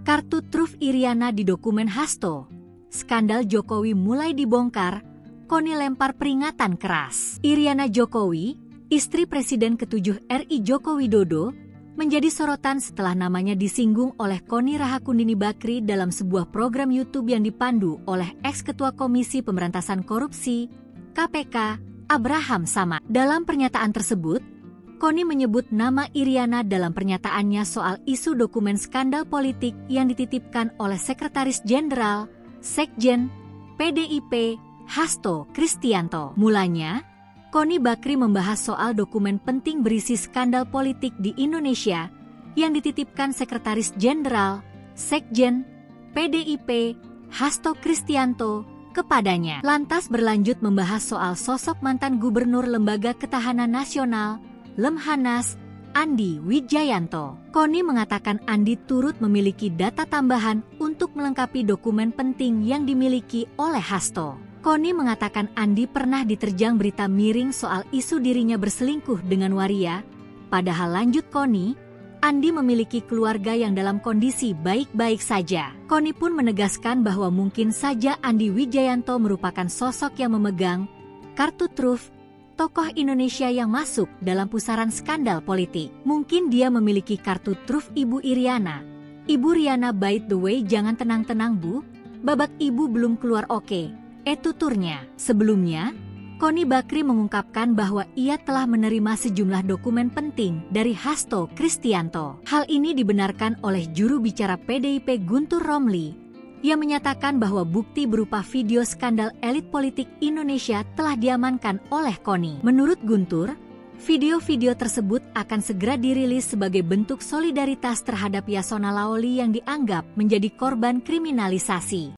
Kartu truf Iriana di dokumen Hasto. Skandal Jokowi mulai dibongkar, Koni lempar peringatan keras. Iriana Jokowi, istri Presiden ke-7 RI Joko Widodo, menjadi sorotan setelah namanya disinggung oleh Koni Rahakundini Bakri dalam sebuah program YouTube yang dipandu oleh ex-ketua Komisi Pemberantasan Korupsi, KPK, Abraham Samad. Dalam pernyataan tersebut, Koni menyebut nama Iriana dalam pernyataannya soal isu dokumen skandal politik yang dititipkan oleh Sekretaris Jenderal, Sekjen, PDIP, Hasto Kristianto. Mulanya, Koni Bakri membahas soal dokumen penting berisi skandal politik di Indonesia yang dititipkan Sekretaris Jenderal, Sekjen, PDIP, Hasto Kristianto, kepadanya. Lantas berlanjut membahas soal sosok mantan Gubernur Lembaga Ketahanan Nasional, Lemhanas, Andi Wijayanto. Koni mengatakan Andi turut memiliki data tambahan untuk melengkapi dokumen penting yang dimiliki oleh Hasto. Koni mengatakan Andi pernah diterjang berita miring soal isu dirinya berselingkuh dengan waria. Padahal lanjut Koni, Andi memiliki keluarga yang dalam kondisi baik-baik saja. Koni pun menegaskan bahwa mungkin saja Andi Wijayanto merupakan sosok yang memegang kartu truf tokoh Indonesia yang masuk dalam pusaran skandal politik. Mungkin dia memiliki kartu truf Ibu Iriana. Ibu Riana, by the way, jangan tenang-tenang Bu, babak Ibu belum keluar oke. Tuturnya. Sebelumnya, Koni Bakri mengungkapkan bahwa ia telah menerima sejumlah dokumen penting dari Hasto Kristianto. Hal ini dibenarkan oleh juru bicara PDIP Guntur Romli, yang menyatakan bahwa bukti berupa video skandal elit politik Indonesia telah diamankan oleh Koni. Menurut Guntur, video-video tersebut akan segera dirilis sebagai bentuk solidaritas terhadap Yasona Lawli yang dianggap menjadi korban kriminalisasi.